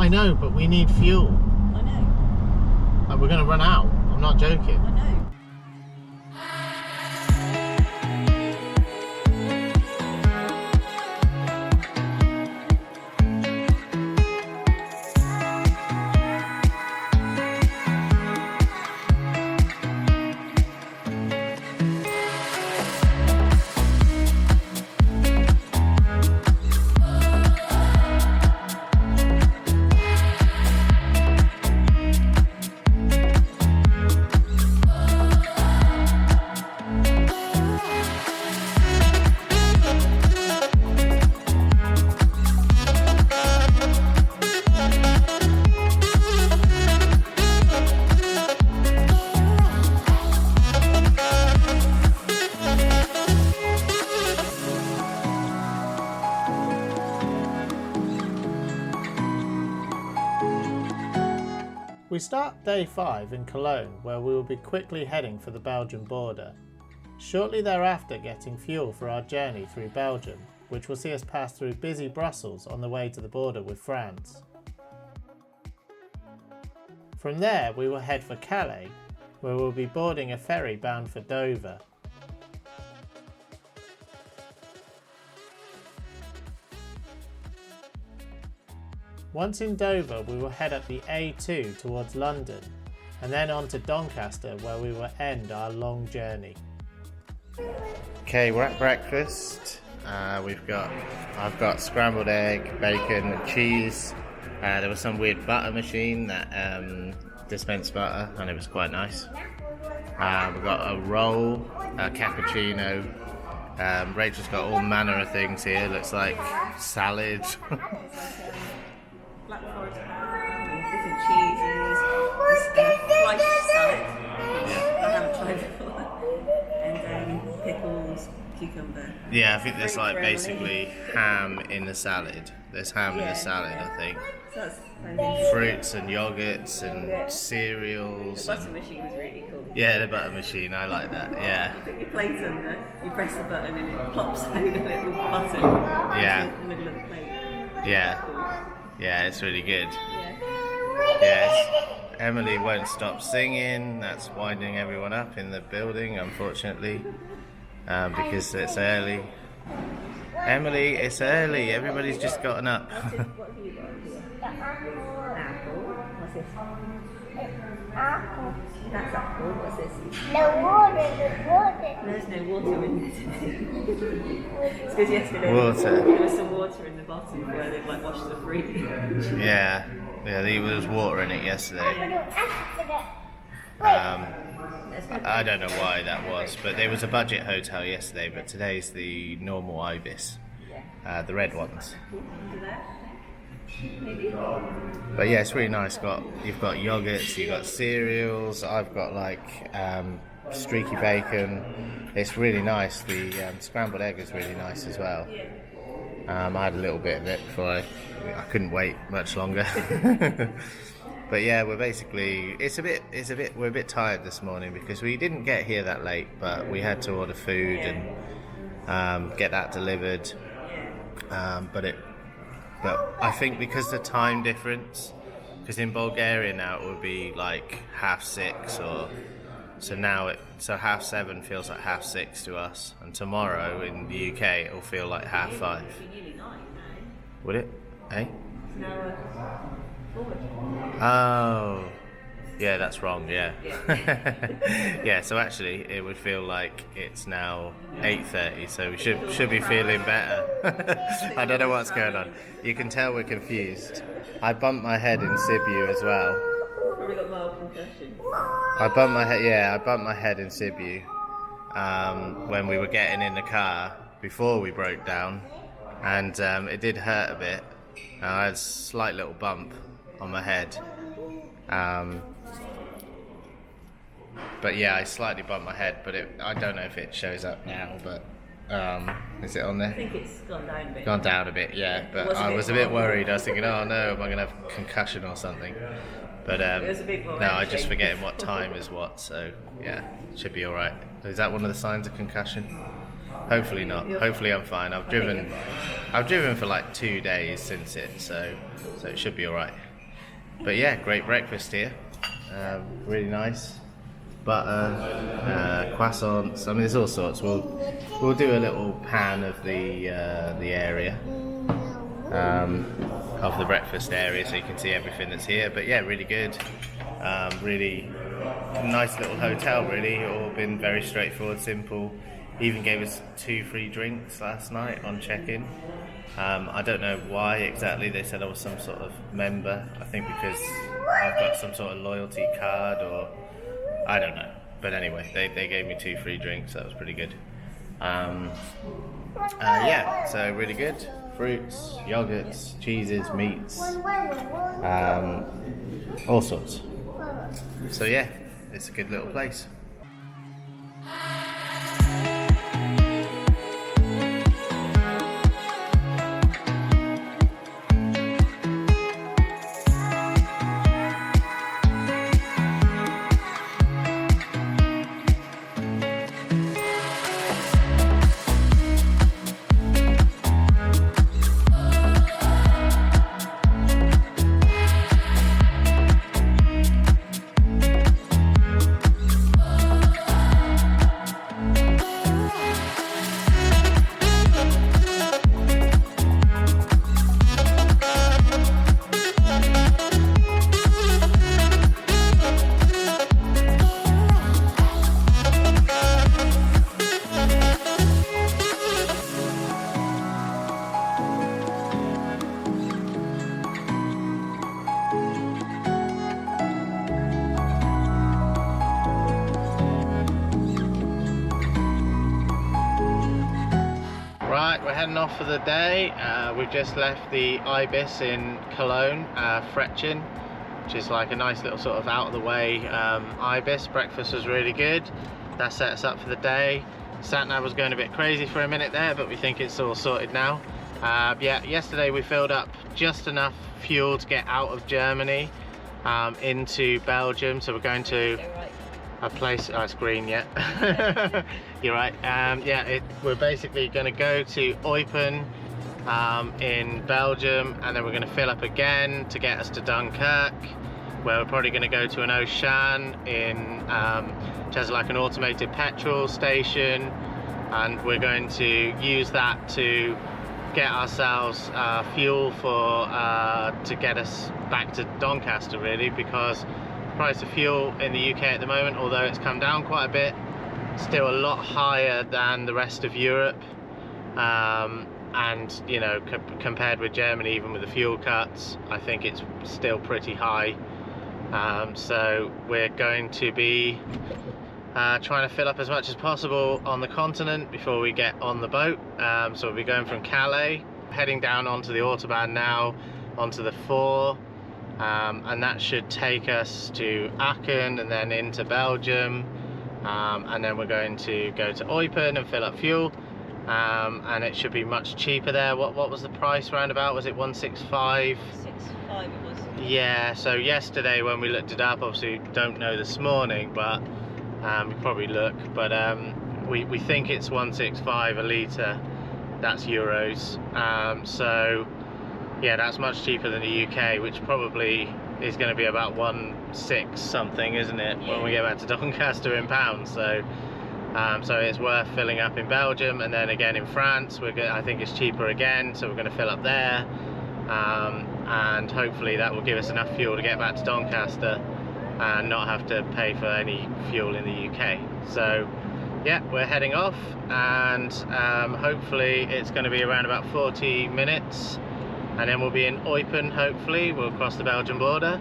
I know, but we need fuel. I know. Like, we're going to run out. I'm not joking. I know. We start day 5 in Cologne, where we will be quickly heading for the Belgian border. Shortly thereafter getting fuel for our journey through Belgium, which will see us pass through busy Brussels on the way to the border with France. From there we will head for Calais, where we'll be boarding a ferry bound for Dover. Once in Dover, we will head up the A2 towards London, and then on to Doncaster, where we will end our long journey. Okay, we're at breakfast. I've got scrambled egg, bacon, and cheese. There was some weird butter machine that dispensed butter, and it was quite nice. We've got a roll, a cappuccino. Rachel's got all manner of things here. Looks like salad. Black forest, different cheeses, sliced salad, I haven't tried before, and pickles, cucumber. Yeah, I think there's like basically ham in the salad. There's ham in the salad, I think. So that's fruits and yogurts and cereals. The butter machine was really cool. Yeah, the butter machine, I like that, yeah. You put your plate under, you press the button and it plops out a little button in the middle of the plate. Yeah. Cool. Yeah, it's really good. Yeah. Yes. Emily won't stop singing. That's winding everyone up in the building, unfortunately, because it's early. Emily, it's early. Everybody's just gotten up. What have you got here? Apple. What's this? Apple. That's apple. What's this? No water. There's no water in it. It's because yesterday Water. there was some water in the bottom where they'd like washed the fridge. Yeah, there was water in it yesterday. I don't know why that was, but there was a budget hotel yesterday, but today's the normal Ibis, the red ones. But yeah, it's really nice. You've got yogurts, you've got cereals. I've got like streaky bacon. It's really nice. The scrambled egg is really nice as well. I had a little bit of it before I couldn't wait much longer. But yeah, we're a bit tired this morning because we didn't get here that late, but we had to order food and get that delivered. But I think because the time difference, because in Bulgaria now it would be like 6:30 so 7:30 feels like 6:30 to us, and tomorrow in the UK it will feel like 5:30. Would it? Eh? Oh, yeah, that's wrong. Yeah, yeah. So actually, it would feel like it's now 8:30. So we should be feeling better. I don't know what's going on. You can tell we're confused. I bumped my head in Sibiu as well. Probably got mild concussion. I bumped my head. Yeah, I bumped my head in Sibiu when we were getting in the car before we broke down, and it did hurt a bit. I had a slight little bump on my head. But yeah, I slightly bumped my head, but I don't know if it shows up now, but is it on there? I think it's gone down a bit. Gone down a bit, yeah, but I was a bit worried. I was thinking, oh no, am I going to have a concussion or something? But it was a bit more no, I'm just forgetting what time is what, so yeah, should be alright. Is that one of the signs of concussion? Hopefully not. Hopefully I'm fine. I've driven for like 2 days since it, so it should be alright. But yeah, great breakfast here. Really nice. Butter, croissants. I mean, there's all sorts. We'll do a little pan of the area, of the breakfast area, so you can see everything that's here. But yeah, really good. Really nice little hotel. Really, all been very straightforward, simple. Even gave us 2 free drinks last night on check-in. I don't know why exactly they said I was some sort of member. I think because I've got some sort of loyalty card, or I don't know. But anyway, they gave me 2 free drinks. That was pretty good. Yeah, so really good. Fruits, yogurts, cheeses, meats, all sorts. So yeah, it's a good little place. Right, we're heading off for the day. We've just left the Ibis in Cologne, Frechen, which is like a nice little sort of out of the way Ibis. Breakfast was really good. That set us up for the day. Sat-nav was going a bit crazy for a minute there, but we think it's all sorted now. Yeah, yesterday we filled up just enough fuel to get out of Germany into Belgium, so we're going to a place. Oh, it's green, yeah. You're right. Yeah, we're basically going to go to Eupen in Belgium, and then we're going to fill up again to get us to Dunkirk, where we're probably going to go to an Auchan which has like an automated petrol station, and we're going to use that to get ourselves fuel for to get us back to Doncaster, really, because price of fuel in the UK at the moment, although it's come down quite a bit, still a lot higher than the rest of Europe, and you know, compared with Germany, even with the fuel cuts, I think it's still pretty high. So we're going to be trying to fill up as much as possible on the continent before we get on the boat. So we'll be going from Calais, heading down onto the Autobahn now, onto the 4, and that should take us to Aachen and then into Belgium, and then we're going to go to Eupen and fill up fuel, and it should be much cheaper there. What was the price roundabout? Was it 165? 6.5 it was. Yeah, so yesterday when we looked it up, obviously don't know this morning, but we probably look, but we think it's 165 a litre. That's euros. So yeah, that's much cheaper than the UK, which probably is going to be about 1.6 something, isn't it, when we get back to Doncaster in pounds. So so it's worth filling up in Belgium, and then again in France I think it's cheaper again, so we're going to fill up there, and hopefully that will give us enough fuel to get back to Doncaster and not have to pay for any fuel in the UK. So yeah, we're heading off, and hopefully it's going to be around about 40 minutes, and then we'll be in Eupen. Hopefully we'll cross the Belgian border,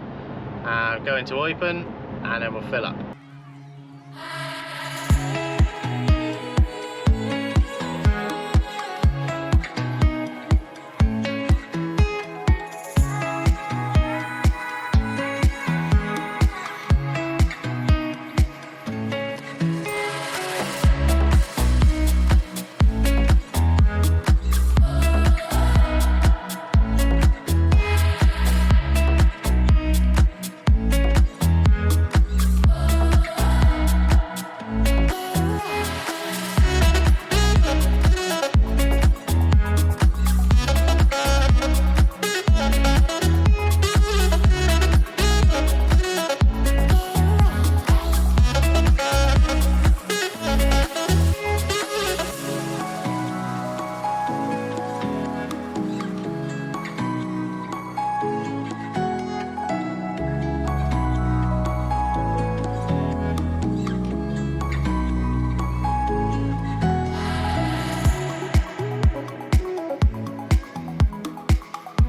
go into Eupen, and then we'll fill up.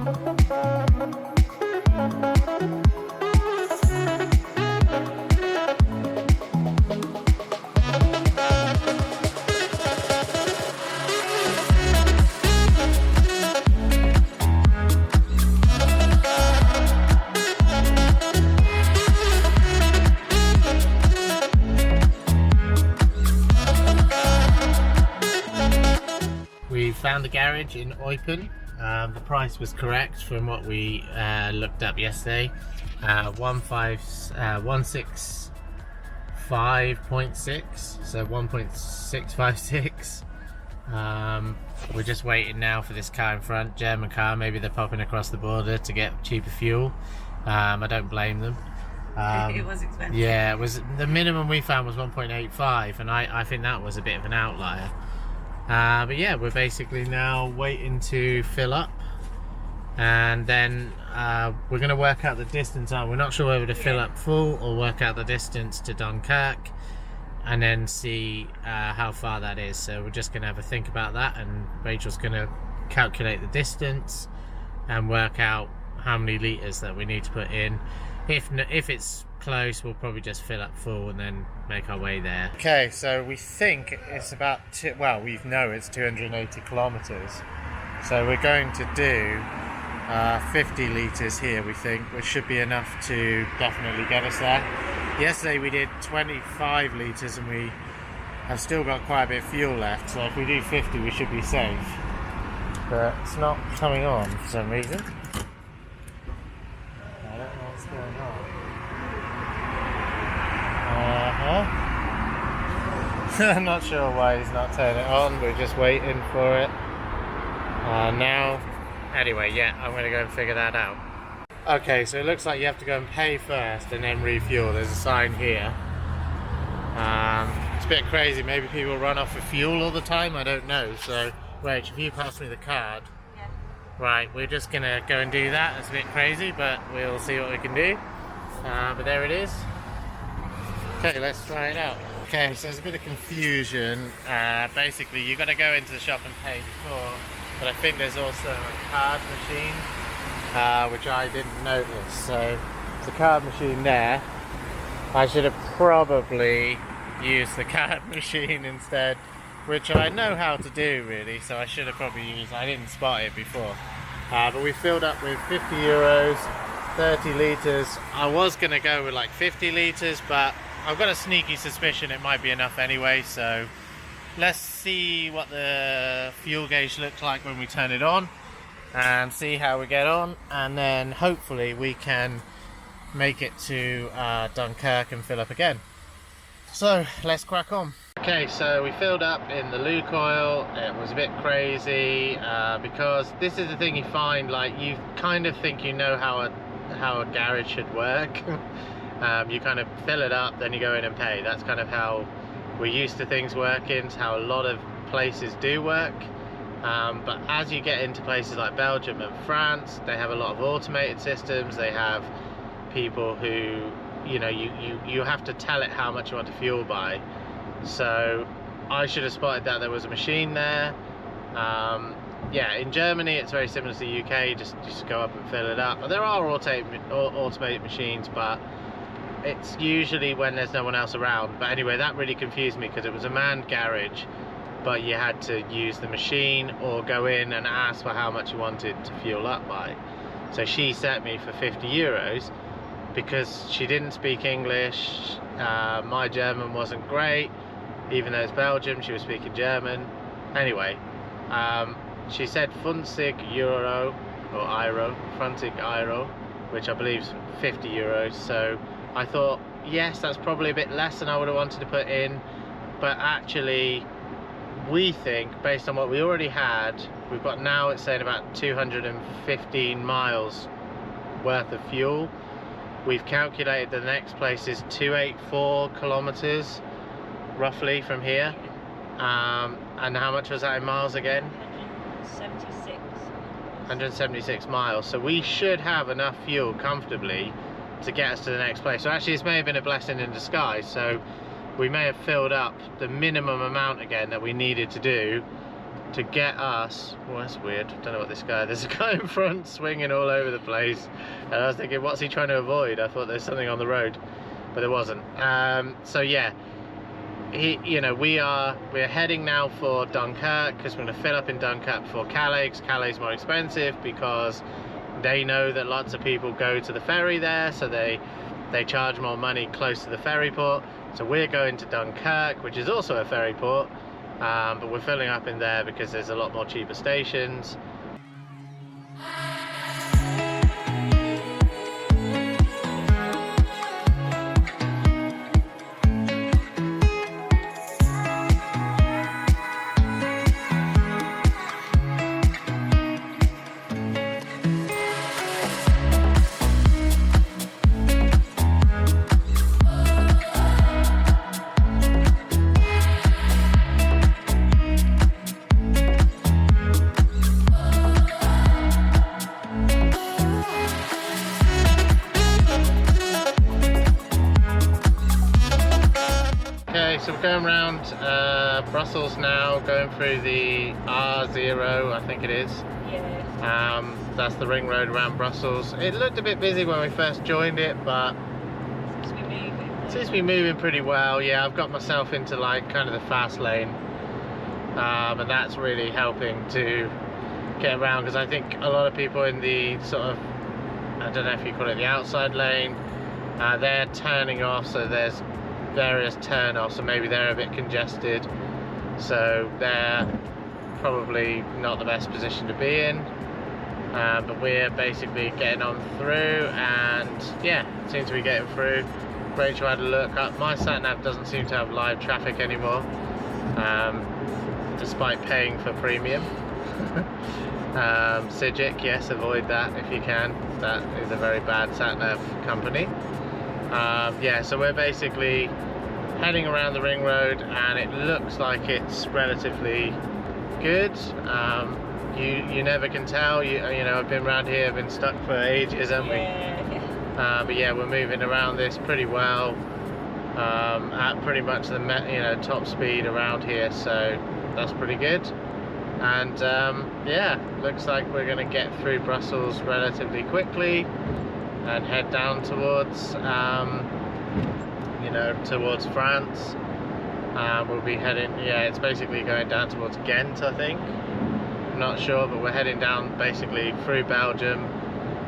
We found a garage in Eupen. The price was correct from what we looked up yesterday. 165.6, so 1.656. We're just waiting now for this car in front, German car. Maybe they're popping across the border to get cheaper fuel. I don't blame them. It was expensive. Yeah, it was. The minimum we found was 1.85, and I think that was a bit of an outlier. But yeah, we're basically now waiting to fill up, and then we're going to work out the distance. We're not sure whether to fill up full or work out the distance to Dunkirk and then see how far that is. So we're just going to have a think about that, and Rachel's going to calculate the distance and work out how many litres that we need to put in. If it's close, we'll probably just fill up full and then make our way there. Okay, so we think it's about we know it's 280 kilometers, so we're going to do 50 litres here, we think, which should be enough to definitely get us there. Yesterday we did 25 litres and we have still got quite a bit of fuel left, so if we do 50 we should be safe, but it's not coming on for some reason. I don't know what's going on. I'm not sure why he's not turning it on. We're just waiting for it. Now, anyway, yeah, I'm going to go and figure that out. Okay, so it looks like you have to go and pay first and then refuel. There's a sign here. It's a bit crazy. Maybe people run off of fuel all the time. I don't know. So, Rach, if you pass me the card. Yeah. Right, we're just going to go and do that. It's a bit crazy, but we'll see what we can do. But there it is. Okay, let's try it out. Okay, so there's a bit of confusion. Basically, you've got to go into the shop and pay before, but I think there's also a card machine, which I didn't notice. So, it's a card machine there. I should have probably used the card machine instead, which I know how to do really, so I should have probably used. I didn't spot it before. But we filled up with 50 euros, 30 litres. I was going to go with like 50 litres, but I've got a sneaky suspicion it might be enough anyway, so let's see what the fuel gauge looks like when we turn it on and see how we get on, and then hopefully we can make it to Dunkirk and fill up again. So let's crack on. Okay, so we filled up in the LiQWYD. It was a bit crazy because this is the thing you find, like, you kind of think you know how a garage should work. You kind of fill it up, then you go in and pay. That's kind of how we're used to things working. It's how a lot of places do work. But as you get into places like Belgium and France, they have a lot of automated systems. They have people who, you know, you have to tell it how much you want to fuel by. So I should have spotted that there was a machine there. Yeah, in Germany it's very similar to the UK. Just go up and fill it up. But there are automated machines, but it's usually when there's no one else around. But anyway, that really confused me because it was a manned garage, but you had to use the machine or go in and ask for how much you wanted to fuel up by. So she set me for 50 euros because she didn't speak English. My German wasn't great, even though it's Belgium. She was speaking German. Anyway, she said 50 euro or euro, 50 euro, which I believe is 50 euros. So I thought, yes, that's probably a bit less than I would have wanted to put in, but actually we think, based on what we already had, we've got now, it's saying about 215 miles worth of fuel. We've calculated the next place is 284 kilometers roughly from here. And how much was that in miles again? 176 miles. So we should have enough fuel comfortably to get us to the next place. So actually this may have been a blessing in disguise. So we may have filled up the minimum amount again that we needed to do, to get us. Well, that's weird. Don't know what this guy. There's a guy in front swinging all over the place, and I was thinking, what's he trying to avoid? I thought there's something on the road, but there wasn't. So yeah, we're heading now for Dunkirk, because we're going to fill up in Dunkirk before Calais, because Calais is more expensive, because they know that lots of people go to the ferry there, so they charge more money close to the ferry port. So we're going to Dunkirk, which is also a ferry port, but we're filling up in there because there's a lot more cheaper stations. So we're going around Brussels now, going through the R0, I think it is. Yeah. That's the ring road around Brussels. It looked a bit busy when we first joined it, but Seems to be moving. seems to be moving pretty well. Yeah, I've got myself into like kind of the fast lane, and that's really helping to get around, because I think a lot of people in the sort of, I don't know if you call it the outside lane, they're turning off, so there's various turn-offs, so maybe they're a bit congested, so they're probably not the best position to be in, but we're basically getting on through, and yeah, seems to be getting through. Rachel had a look up. My sat-nav doesn't seem to have live traffic anymore, despite paying for premium. Sigic, yes, avoid that if you can. That is a very bad sat-nav company. Yeah, so we're basically heading around the ring road, and it looks like it's relatively good. You never can tell. You know, I've been around here, been stuck for ages, haven't we? Yeah. But yeah, we're moving around this pretty well, at pretty much the top speed around here, so that's pretty good. And yeah, looks like we're going to get through Brussels relatively quickly and head down towards towards France. We'll be heading, yeah, it's basically going down towards Ghent, I think. I'm not sure, but we're heading down basically through Belgium,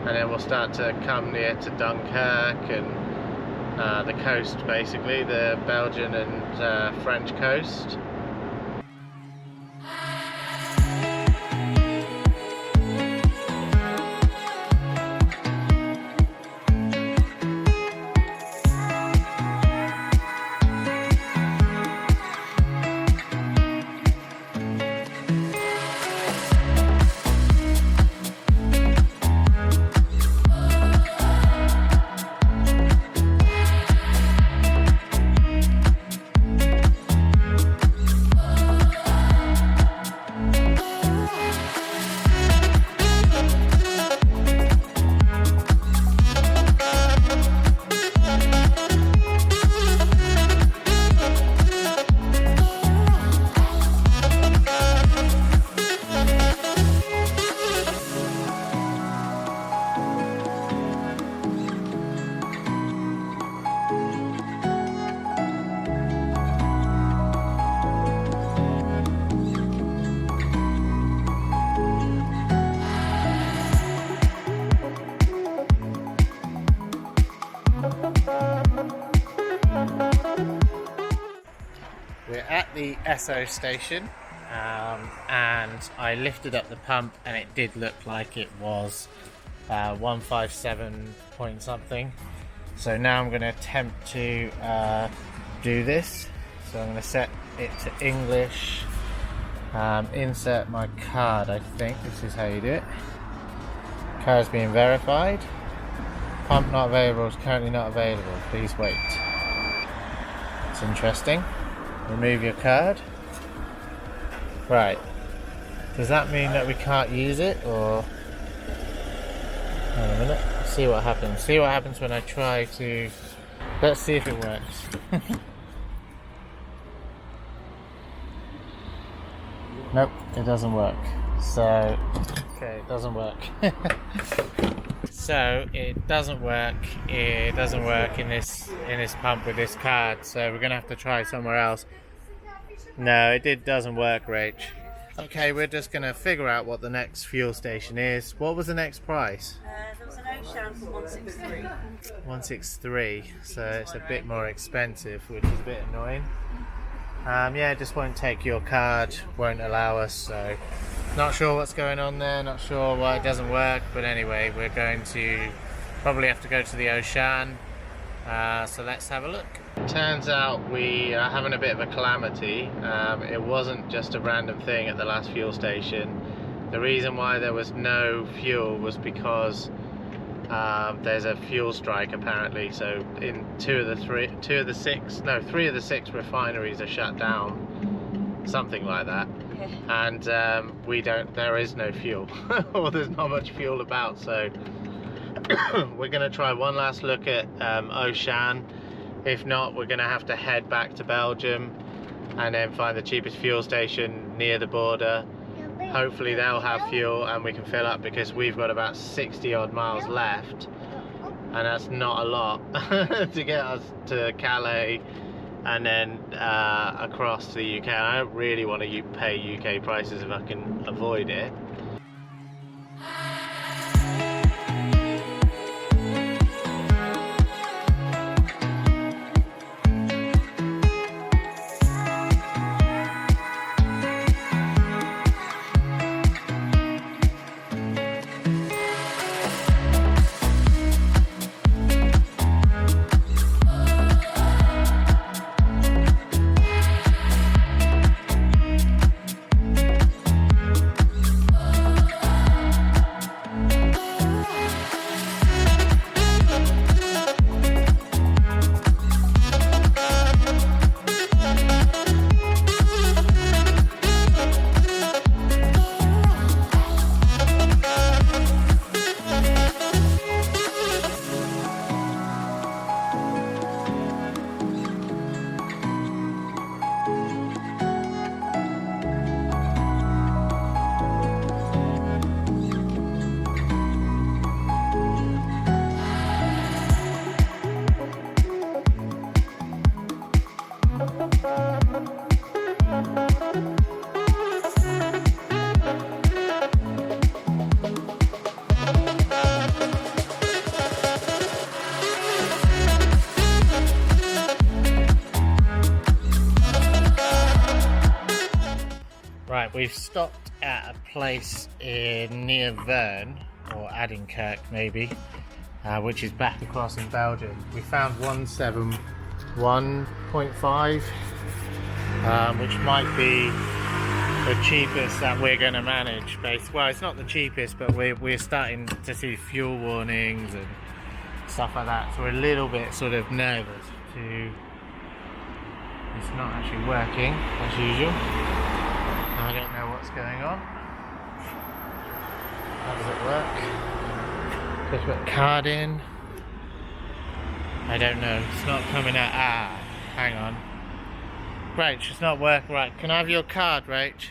and then we'll start to come near to Dunkirk and the coast, basically the Belgian and French coast. We're at the Esso station, and I lifted up the pump, and it did look like it was 157 point something. So now I'm going to attempt to do this. So I'm going to set it to English, insert my card. I think this is how you do it. Card's being verified. Pump not available, is currently not available. Please wait. It's interesting. Remove your card. Right. Does that mean that we can't use it, or? Hang on a minute. Let's see what happens. See what happens when I try to. Let's see if it works. Nope, it doesn't work. So, okay, it doesn't work. So it doesn't work. It doesn't work in this pump with this card. So we're gonna have to try somewhere else. No, it doesn't work, Rach. Okay, we're just gonna figure out what the next fuel station is. What was the next price? There was an Ocean for 163. 163. So it's a bit more expensive, which is a bit annoying. Yeah, it just won't take your card, won't allow us, so not sure what's going on there, not sure why it doesn't work, but anyway, we're going to probably have to go to the Ocean, so let's have a look. Turns out we are having a bit of a calamity. It wasn't just a random thing at the last fuel station. The reason why there was no fuel was because there's a fuel strike apparently, so in three of the six refineries are shut down, something like that. Yeah. And there is no fuel, or there's not much fuel about, so we're gonna try one last look at Ocean. If not, we're gonna have to head back to Belgium and then find the cheapest fuel station near the border. Hopefully they'll have fuel and we can fill up, because we've got about 60 odd miles left, and that's not a lot to get us to Calais and then across to the UK. I don't really want to pay UK prices if I can avoid it. Right, we've stopped at a place near Vern, or Adinkerque maybe, which is back across in Belgium. We found 171.5, which might be the cheapest that we're going to manage. Well, it's not the cheapest, but we're starting to see fuel warnings and stuff like that, so we're a little bit sort of nervous it's not actually working as usual. I don't know what's going on. How does it work? Just put the card in. I don't know, it's not coming out. Hang on. Rach, it's not working right. Can I have your card, Rach?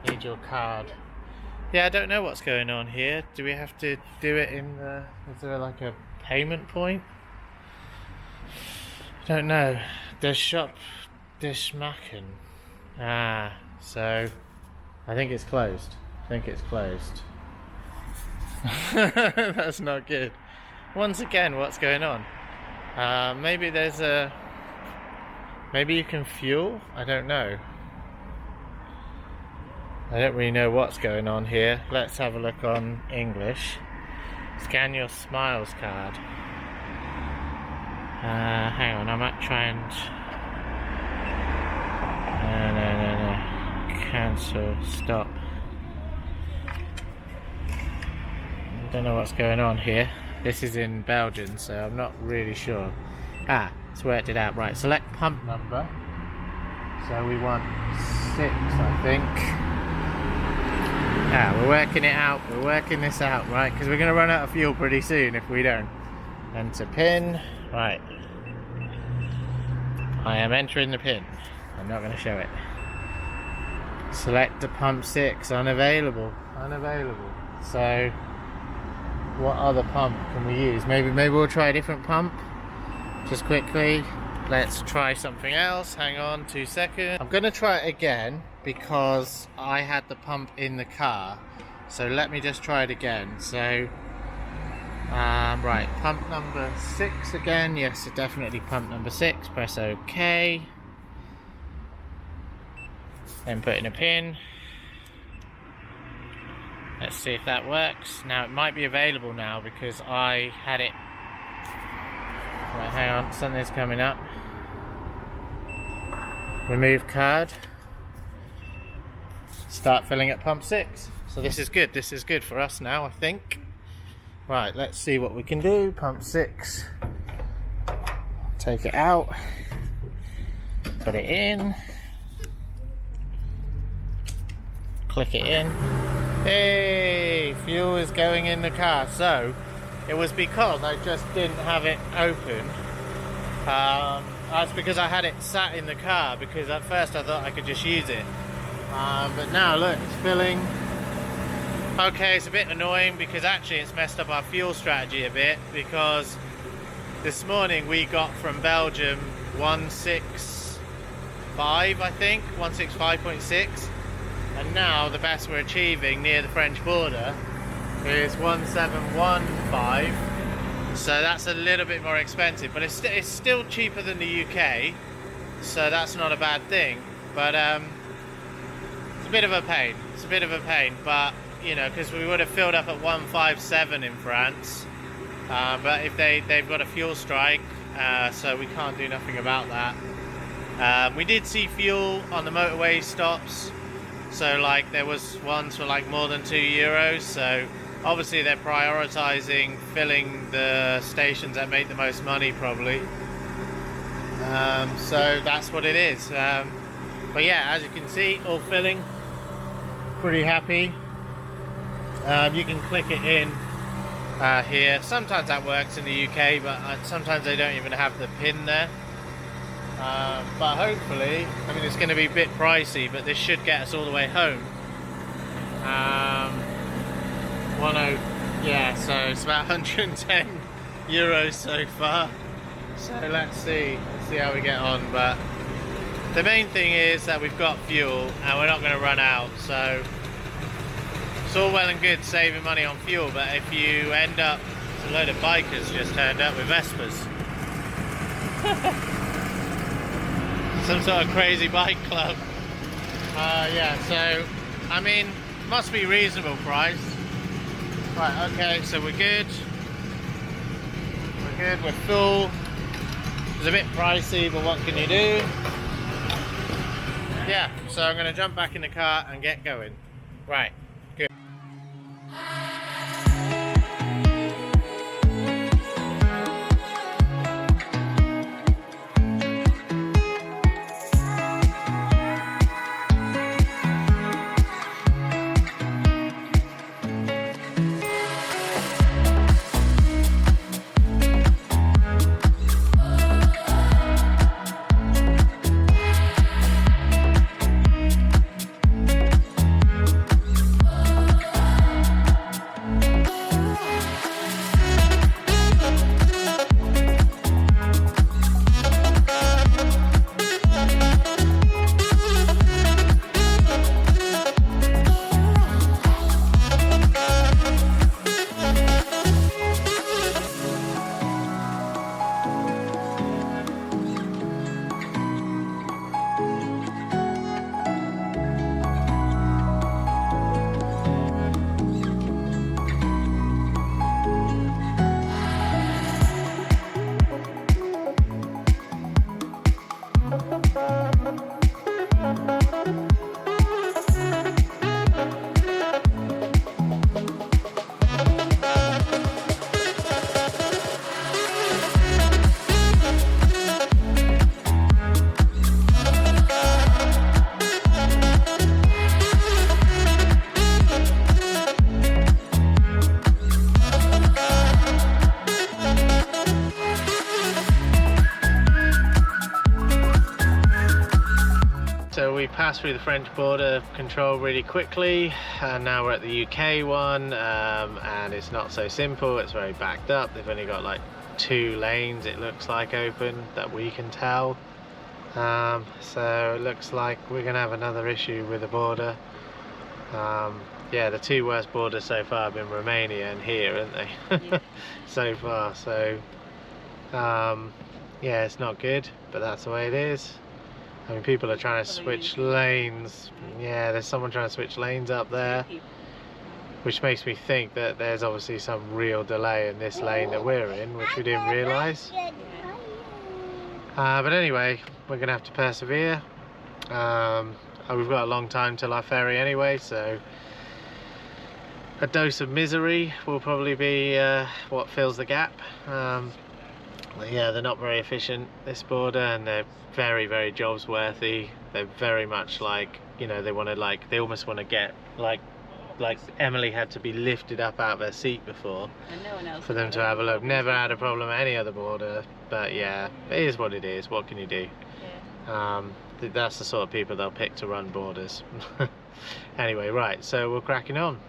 Need your card. Yeah, I don't know what's going on here. Do we have to do it in the... Is there like a payment point? I don't know. The shop... Dishmachen. So... I think it's closed. That's not good. Once again, what's going on? Maybe there's a... Maybe you can fuel? I don't know. I don't really know what's going on here. Let's have a look on English. Scan your Smiles card. Hang on, I might try and... No. Cancel, stop. I don't know what's going on here. This is in Belgium, so I'm not really sure. It's worked it out. Right, select pump number. So we want 6, I think. We're working it out. We're working this out, right? Because we're going to run out of fuel pretty soon if we don't. Enter pin. Right. I am entering the pin. I'm not going to show it. Select the pump 6, unavailable. So what other pump can we use? Maybe we'll try a different pump. Just quickly, let's try something else. Hang on 2 seconds. I'm gonna try it again because I had the pump in the car. So let me just try it again. So right, pump number 6 again. Yes, it's definitely pump number 6. Press OK. Then put in a pin. Let's see if that works. Now it might be available now because I had it. Right, hang on, something's coming up. Remove card. Start filling at pump 6. So this is good for us now, I think. Right, let's see what we can do. Pump 6. Take it out. Put it in. Click it in. Hey, fuel is going in the car. So it was because I just didn't have it open. That's because I had it sat in the car, because at first I thought I could just use it. But now look, it's filling. Okay, it's a bit annoying because actually it's messed up our fuel strategy a bit, because this morning we got from Belgium 165, I think, 165.6, and now the best we're achieving near the French border is 1715. So that's a little bit more expensive, but it's still cheaper than the UK, so that's not a bad thing. But it's a bit of a pain. But you know, because we would have filled up at 157 in France, but if they've got a fuel strike, so we can't do nothing about that. We did see fuel on the motorway stops, so like there was ones for like more than €2, so obviously they're prioritizing filling the stations that make the most money probably. So that's what it is. But yeah, as you can see, all filling. Pretty happy. You can click it in here. Sometimes that works in the UK, but sometimes they don't even have the pin there. But hopefully, I mean, it's going to be a bit pricey, but this should get us all the way home. Yeah, so it's about €110 so far. So let's see how we get on. But the main thing is that we've got fuel and we're not going to run out. So it's all well and good saving money on fuel, but if you end up, a load of bikers just turned up with Vespas. Some sort of crazy bike club. Yeah, so I mean, must be reasonable price. Right, okay, so we're good. We're full. It's a bit pricey, but what can you do? Yeah, so I'm going to jump back in the car and get going. Right, good. passed through the French border control really quickly, and now we're at the UK one, and it's not so simple. It's very backed up. They've only got like 2 lanes, it looks like, open that we can tell. So it looks like we're gonna have another issue with the border. Yeah, the 2 worst borders so far have been Romania and here, haven't they? Yeah. So far, so yeah, it's not good, but that's the way it is. I mean, people are trying to switch lanes. Yeah, there's someone trying to switch lanes up there, which makes me think that there's obviously some real delay in this lane that we're in, which we didn't realise. But anyway, we're gonna have to persevere. We've got a long time till our ferry anyway, so a dose of misery will probably be what fills the gap. But yeah, they're not very efficient, this border, and they're very, very jobs worthy. They're very much like, you know, they want to, like, they almost want to get like Emily had to be lifted up out of her seat before, And no one else for them to have a look. Never had a problem at any other border, but yeah, it is what it is. What can you do? Yeah. That's the sort of people they'll pick to run borders. Anyway, right, so we're cracking on.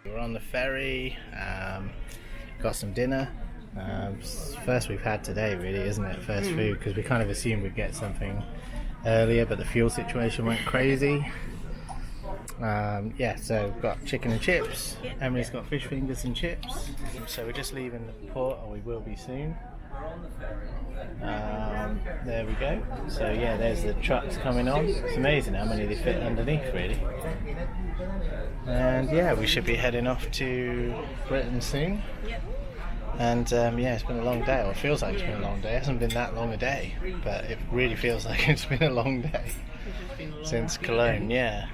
We're on the ferry, got some dinner. First we've had today, really, isn't it? First food, because we kind of assumed we'd get something earlier, but the fuel situation went crazy. Yeah, so we've got chicken and chips. Emily's got fish fingers and chips. So we're just leaving the port, or we will be soon. There we go. So yeah, there's the trucks coming on. It's amazing how many they fit underneath, really. And yeah, we should be heading off to Britain soon. Yep. And yeah, it's been a long day. Well, it feels like it's been a long day. It hasn't been that long a day, but it really feels like it's been a long day since Cologne. Yeah.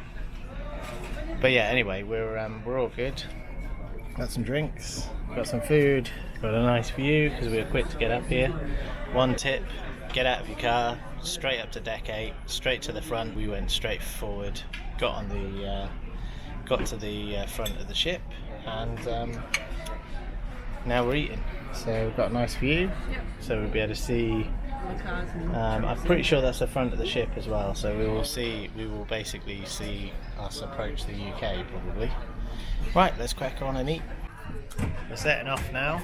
But yeah, anyway, we're all good. Got some drinks, got some food, got a nice view because we were quick to get up here. One tip: get out of your car, straight up to deck 8, straight to the front. We went straight forward, got to the front of the ship, and now we're eating. So we've got a nice view, so we'll be able to see. I'm pretty sure that's the front of the ship as well, so we will basically see us approach the UK probably. Right, let's crack on and eat. We're setting off now.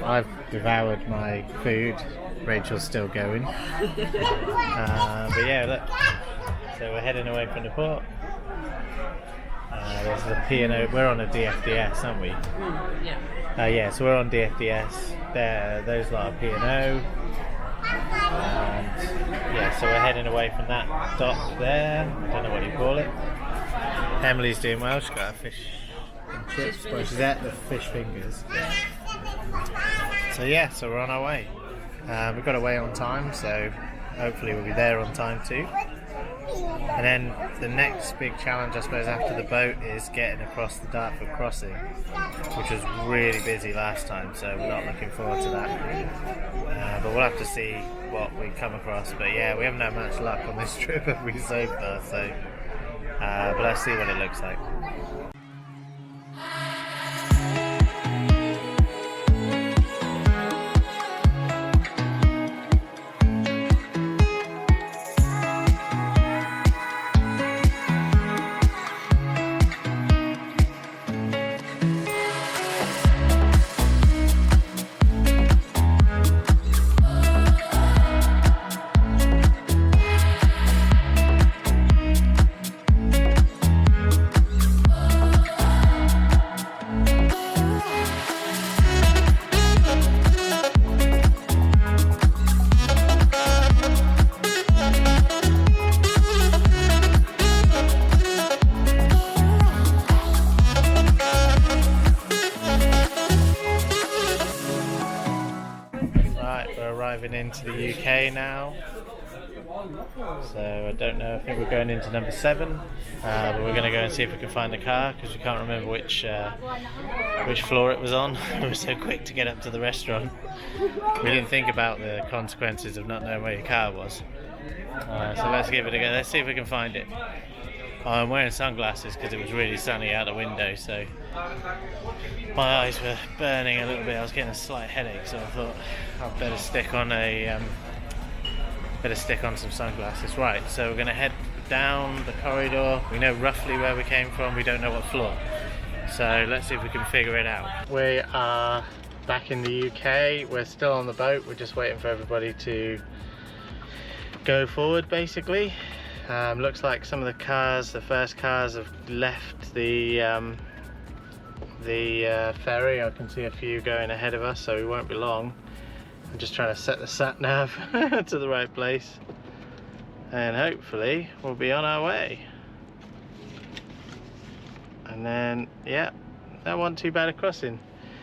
I've devoured my food. Rachel's still going. But yeah, look. So we're heading away from the port. There's the P&O. We're on a DFDS, aren't we? Yeah. Yeah, so we're on DFDS. There, those lot are P&O. And yeah, so we're heading away from that dock there. I don't know what you call it. Emily's doing well. She's got her fish and chips. Well, she's at the fish fingers. So yeah, so we're on our way. We got away on time, so hopefully we'll be there on time too. And then the next big challenge, I suppose, after the boat is getting across the Dartford crossing, which was really busy last time, so we're not looking forward to that. But we'll have to see what we come across. But yeah, we haven't had much luck on this trip, have we, so far? So, but let's see what it looks like. Into the UK now, so I don't know. I think we're going into number 7, but we're going to go and see if we can find the car because we can't remember which floor it was on. We were so quick to get up to the restaurant, we didn't think about the consequences of not knowing where your car was. So let's give it a go. Let's see if we can find it. I'm wearing sunglasses because it was really sunny out the window, so my eyes were burning a little bit. I was getting a slight headache, so I thought I'd better stick on some sunglasses. Right, so we're going to head down the corridor. We know roughly where we came from. We don't know what floor, so let's see if we can figure it out. We are back in the UK. We're still on the boat. We're just waiting for everybody to go forward, basically. Looks like some of the cars, the first cars, have left the ferry. I can see a few going ahead of us, so we won't be long. I'm just trying to set the sat nav to the right place, and hopefully we'll be on our way. And then, yeah, that wasn't too bad a crossing.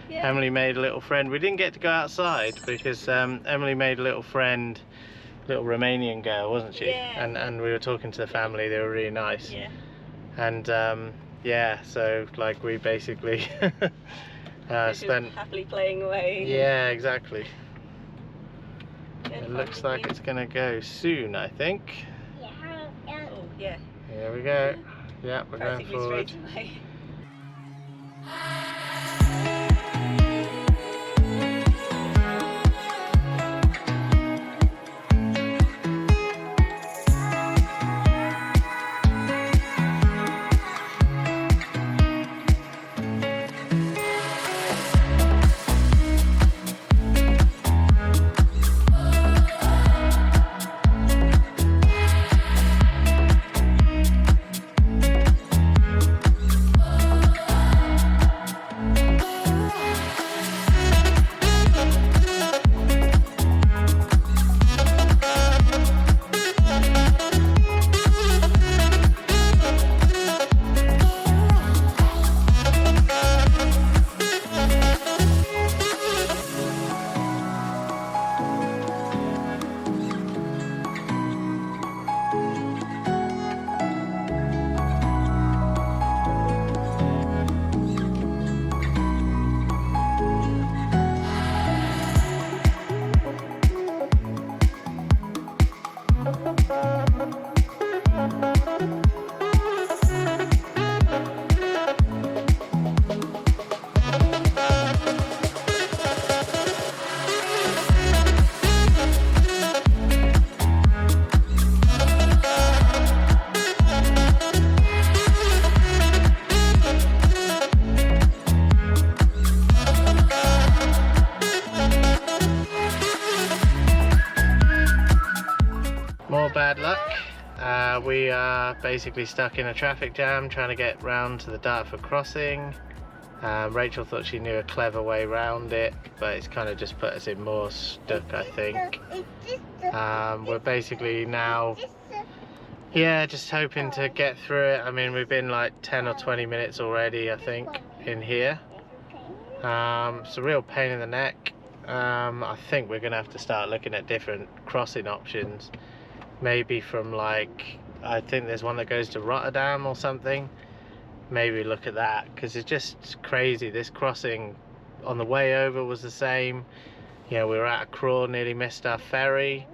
Yeah. Emily made a little friend. We didn't get to go outside because Emily made a little friend, little Romanian girl, wasn't she? Yeah. And we were talking to the family. They were really nice. Yeah. And yeah, so like we basically spent happily playing away. Yeah, exactly. Yeah, it looks like it's gonna go soon, I think. Yeah. Oh yeah. Here we go. Yeah, we're going Practically forward. straight away. we are basically stuck in a traffic jam trying to get round to the Dartford crossing. Rachel thought she knew a clever way round it, but it's kind of just put us in more stuck, I think. We're basically now, yeah, just hoping to get through it. I mean, we've been like 10 or 20 minutes already, I think, in here. It's a real pain in the neck. I think we're gonna have to start looking at different crossing options. Maybe from like, I think there's one that goes to Rotterdam or something. Maybe look at that, because it's just crazy. This crossing on the way over was the same. You know, we were at a crawl, nearly missed our ferry.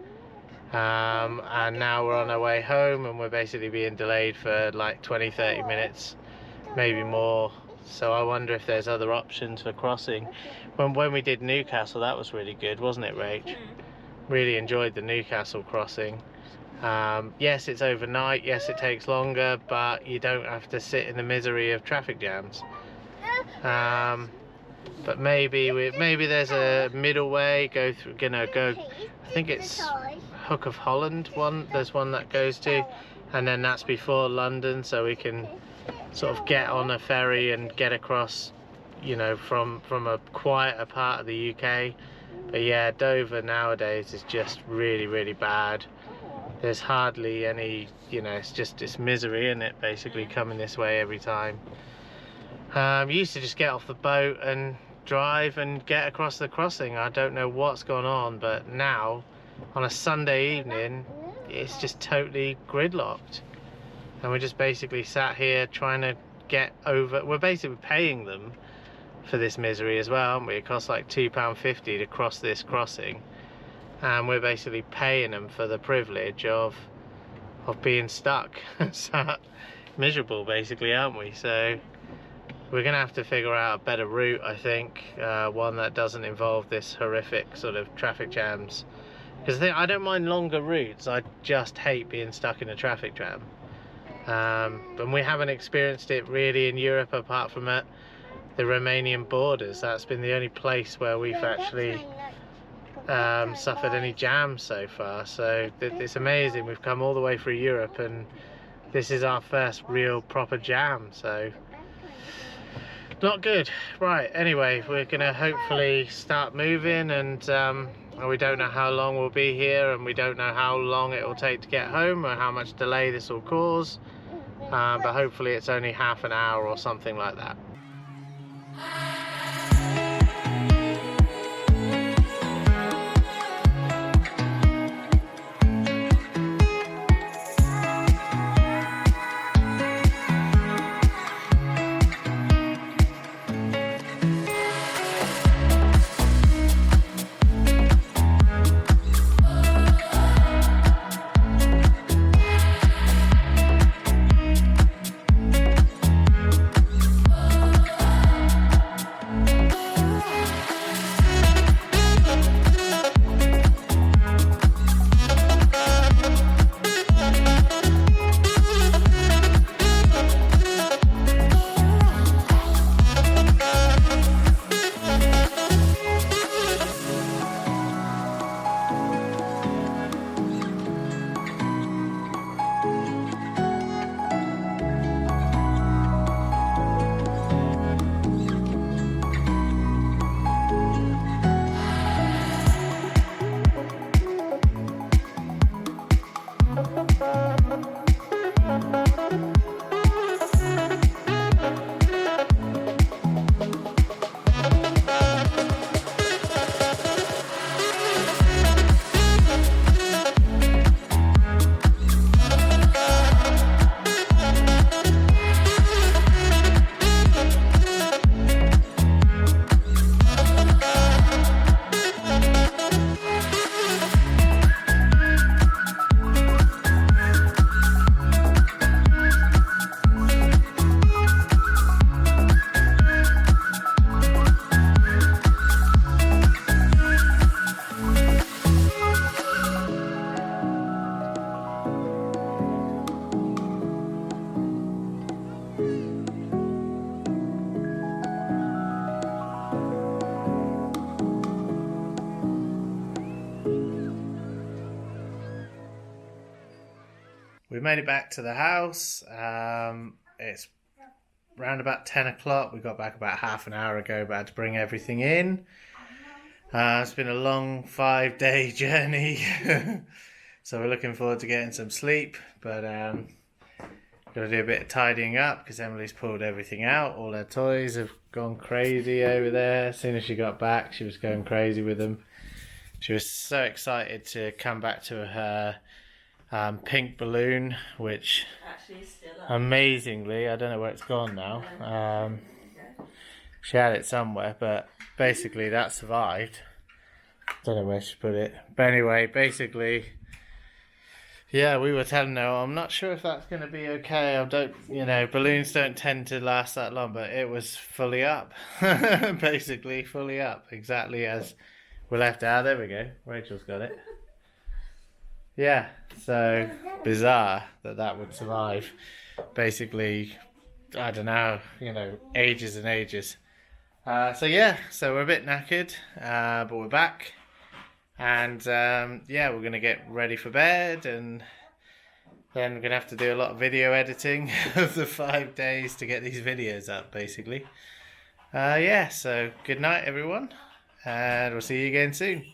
And now we're on our way home and we're basically being delayed for like 20-30 minutes, maybe more. So I wonder if there's other options for crossing. When we did Newcastle, that was really good, wasn't it, Rach? Really enjoyed the Newcastle crossing. Yes, it's overnight, yes, it takes longer, but you don't have to sit in the misery of traffic jams. But maybe there's a middle way, go, I think it's Hook of Holland one, there's one that goes to, and then that's before London, so we can sort of get on a ferry and get across, you know, from a quieter part of the UK. But yeah, Dover nowadays is just really, really bad. There's hardly any, you know, it's misery, isn't it, basically coming this way every time. You used to just get off the boat and drive and get across the crossing. I don't know what's gone on, but now on a Sunday evening it's just totally gridlocked, and we're just basically sat here trying to get over. We're basically paying them for this misery as well, aren't we? It costs like £2.50 to cross this crossing, and we're basically paying them for the privilege of being stuck. So miserable basically, aren't we? So we're gonna have to figure out a better route, I think, one that doesn't involve this horrific sort of traffic jams, because I don't mind longer routes, I just hate being stuck in a traffic jam. And we haven't experienced it really in Europe apart from at the Romanian borders. That's been the only place where we've actually suffered any jams so far. So it's amazing, we've come all the way through Europe and this is our first real proper jam, so not good. Right, anyway, we're gonna hopefully start moving, and we don't know how long we'll be here, and we don't know how long it will take to get home or how much delay this will cause, but hopefully it's only half an hour or something like that. we made it back to the house. It's around about 10 o'clock. We got back about half an hour ago, but had to bring everything in. It's been a long 5-day journey. So we're looking forward to getting some sleep, but got to do a bit of tidying up because Emily's pulled everything out. All her toys have gone crazy over there. As soon as she got back, she was going crazy with them. She was so excited to come back to her pink balloon, which Actually, it's still up. amazingly, I don't know where it's gone now. She had it somewhere, but basically that survived. Don't know where she put it. But anyway, basically, yeah, we were telling her, I'm not sure if that's going to be okay. I don't, balloons don't tend to last that long, but it was fully up. Basically, fully up. Exactly as we left it. There we go. Rachel's got it. Yeah, so bizarre that would survive. Basically, I don't know, ages and ages. So we're a bit knackered, but we're back. And we're going to get ready for bed, and then we're going to have to do a lot of video editing of the 5 days to get these videos up, basically. So good night, everyone, and we'll see you again soon.